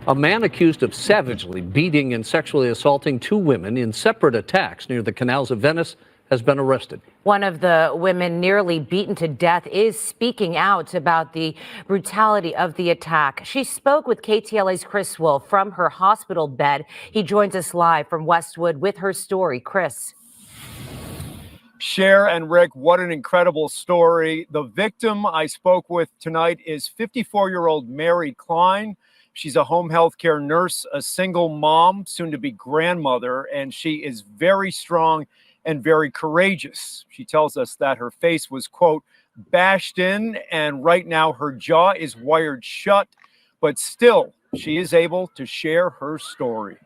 A man accused of savagely beating and sexually assaulting two women in separate attacks near the canals of Venice has been arrested. One of the women nearly beaten to death is speaking out about the brutality of the attack. She spoke with KTLA's Chris Wolf from her hospital bed. He joins us live from Westwood with her story. Chris. Cher and Rick, what an incredible story. The victim I spoke with tonight is 54-year-old Mary Klein. She's a home health care nurse, a single mom, soon to be grandmother, and she is very strong and very courageous. She tells us that her face was, quote, bashed in, and right now her jaw is wired shut, but still she is able to share her story.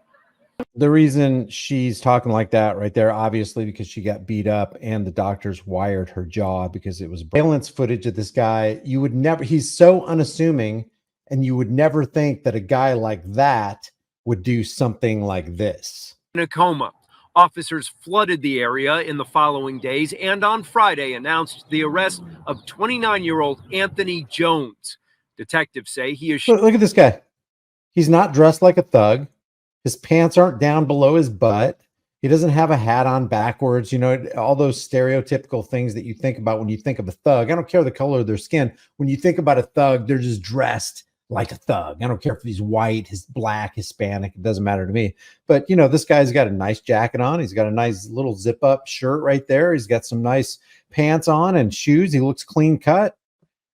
The reason she's talking like that right there, obviously, because she got beat up and the doctors wired her jaw because it was surveillance footage of this guy. You would never, he's so unassuming, and you would never think that a guy like that would do something like this. In a coma. Officers flooded the area in the following days and on Friday announced the arrest of 29-year-old Anthony Jones. Detectives say he is... Look at this guy. He's not dressed like a thug. His pants aren't down below his butt. He doesn't have a hat on backwards. You know, all those stereotypical things that you think about when you think of a thug. I don't care the color of their skin. When you think about a thug, they're just dressed like a thug. I don't care if he's white, he's black, Hispanic. It doesn't matter to me. But, you know, this guy's got a nice jacket on. He's got a nice little zip up shirt right there. He's got some nice pants on and shoes. He looks clean cut.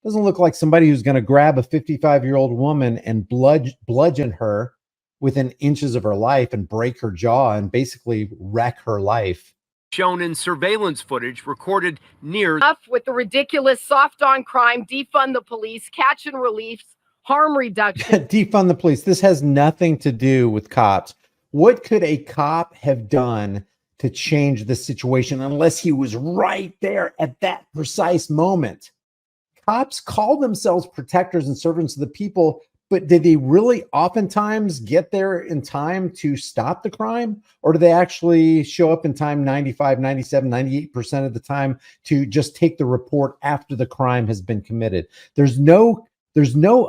Doesn't look like somebody who's going to grab a 55-year-old woman and bludgeon her within inches of her life and break her jaw and basically wreck her life. Shown in surveillance footage recorded near... Enough with the ridiculous soft on crime, defund the police, catch and release, harm reduction. Defund the police. This has nothing to do with cops. What could a cop have done to change the situation unless he was right there at that precise moment? Cops call themselves protectors and servants of the people, but did they really oftentimes get there in time to stop the crime? Or do they actually show up in time 95, 97, 98% of the time to just take the report after the crime has been committed? There's no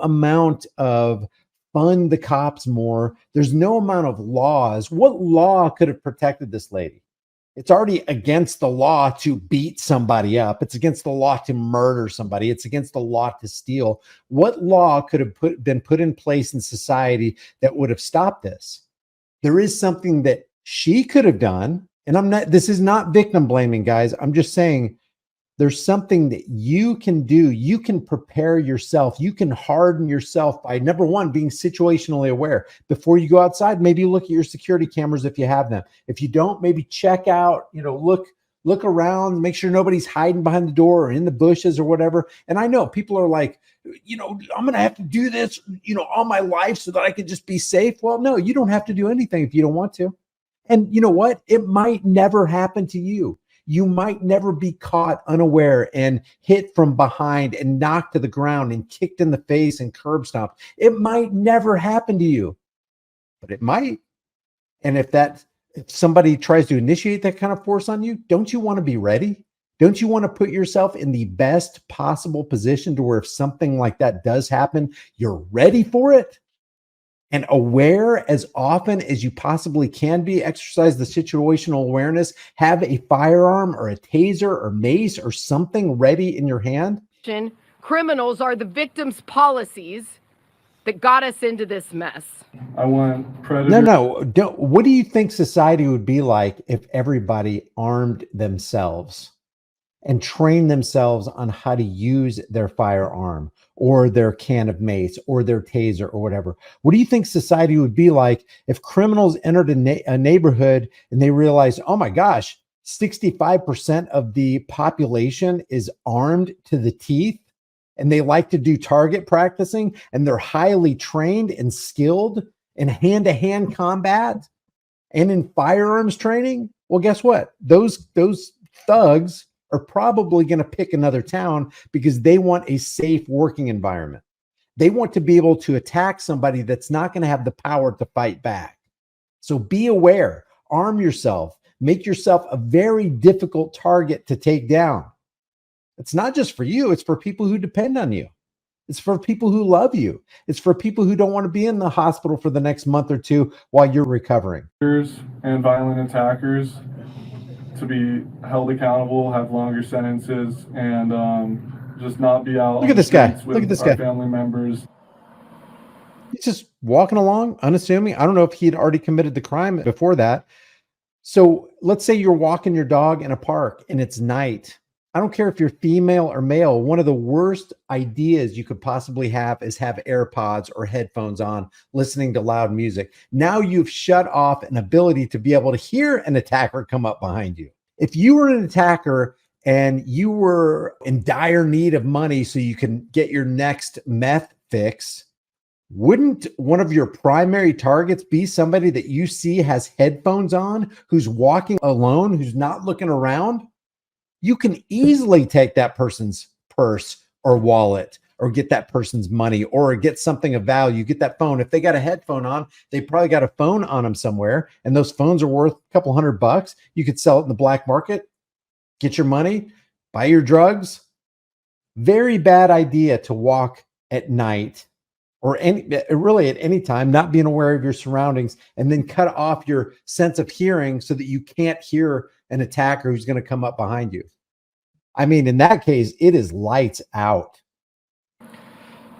amount of fund the cops more. There's no amount of laws. What law could have protected this lady? It's already against the law to beat somebody up. It's against the law to murder somebody. It's against the law to steal. What law could have been put in place in society that would have stopped this? There is something that she could have done. And this is not victim blaming, guys. I'm just saying there's something that you can do. You can prepare yourself. You can harden yourself by, number one, being situationally aware. Before you go outside, maybe look at your security cameras if you have them. If you don't, maybe check out, look around, make sure nobody's hiding behind the door or in the bushes or whatever. And I know people are like, I'm going to have to do this, all my life so that I can just be safe. Well, no, you don't have to do anything if you don't want to. And you know what? It might never happen to you. You might never be caught unaware and hit from behind and knocked to the ground and kicked in the face and curb stomped. It might never happen to you, but it might. And if somebody tries to initiate that kind of force on you, don't you want to be ready? Don't you want to put yourself in the best possible position to where if something like that does happen, you're ready for it? And aware as often as you possibly can be, exercise the situational awareness, have a firearm or a taser or mace or something ready in your hand. Criminals are the victims' policies that got us into this mess. I want predators. No. What do you think society would be like if everybody armed themselves and trained themselves on how to use their firearm or their can of mace or their taser or whatever? What do you think society would be like if criminals entered a neighborhood and they realized, oh my gosh, 65% of the population is armed to the teeth and they like to do target practicing and they're highly trained and skilled in hand-to-hand combat and in firearms training? Well, guess what? Those thugs are probably going to pick another town because they want a safe working environment. They want to be able to attack somebody that's not going to have the power to fight back. So be aware, arm yourself, make yourself a very difficult target to take down. It's not just for you, it's for people who depend on you. It's for people who love you. It's for people who don't want to be in the hospital for the next month or two while you're recovering. And violent attackers to be held accountable, have longer sentences, and just not be out. Look at this guy. Look at this guy. Family members. He's just walking along, unassuming. I don't know if he'd already committed the crime before that. So let's say you're walking your dog in a park and it's night. I don't care if you're female or male. One of the worst ideas you could possibly have is have AirPods or headphones on, listening to loud music. Now you've shut off an ability to be able to hear an attacker come up behind you. If you were an attacker and you were in dire need of money so you can get your next meth fix, wouldn't one of your primary targets be somebody that you see has headphones on, who's walking alone, who's not looking around? You can easily take that person's purse or wallet or get that person's money or get something of value, get that phone. If they got a headphone on, they probably got a phone on them somewhere, and those phones are worth a couple $100. You could sell it in the black market, get your money, buy your drugs. Very bad idea to walk at night or really at any time, not being aware of your surroundings, and then cut off your sense of hearing so that you can't hear an attacker who's going to come up behind you. I mean, in that case, it is lights out.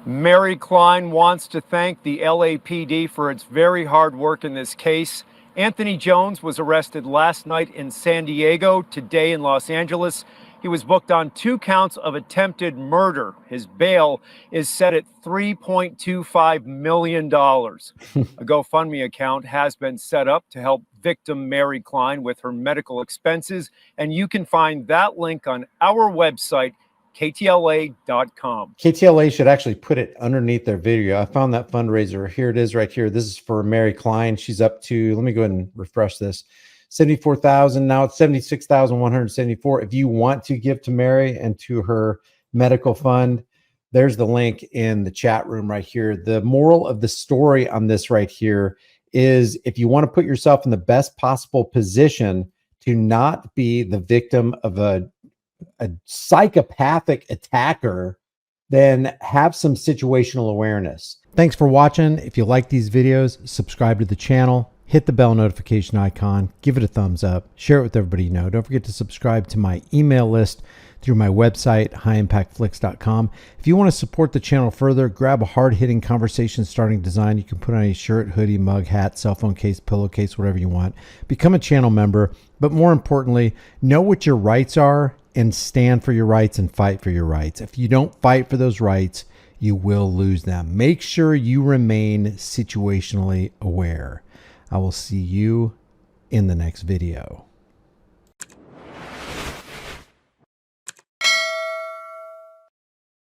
Mary Klein wants to thank the LAPD for its very hard work in this case. Anthony Jones was arrested last night in San Diego, today in Los Angeles. He was booked on 2 counts of attempted murder. His bail is set at $3.25 million. A GoFundMe account has been set up to help victim Mary Klein with her medical expenses, and you can find that link on our website, ktla.com. KTLA should actually put it underneath their video. I found that fundraiser. Here it is right here. This is for Mary Klein. She's up to, let me go ahead and refresh this, 74,000. Now it's 76,174. If you want to give to Mary and to her medical fund, there's the link in the chat room right here. The moral of the story on this right here is, if you want to put yourself in the best possible position to not be the victim of a psychopathic attacker, then have some situational awareness. Thanks for watching. If you like these videos, subscribe to the channel. Hit the bell notification icon, give it a thumbs up, share it with everybody you know. Don't forget to subscribe to my email list through my website, highimpactflix.com. If you want to support the channel further, grab a hard-hitting conversation starting design. You can put on a shirt, hoodie, mug, hat, cell phone case, pillowcase, whatever you want. Become a channel member, but more importantly, know what your rights are and stand for your rights and fight for your rights. If you don't fight for those rights, you will lose them. Make sure you remain situationally aware. I will see you in the next video.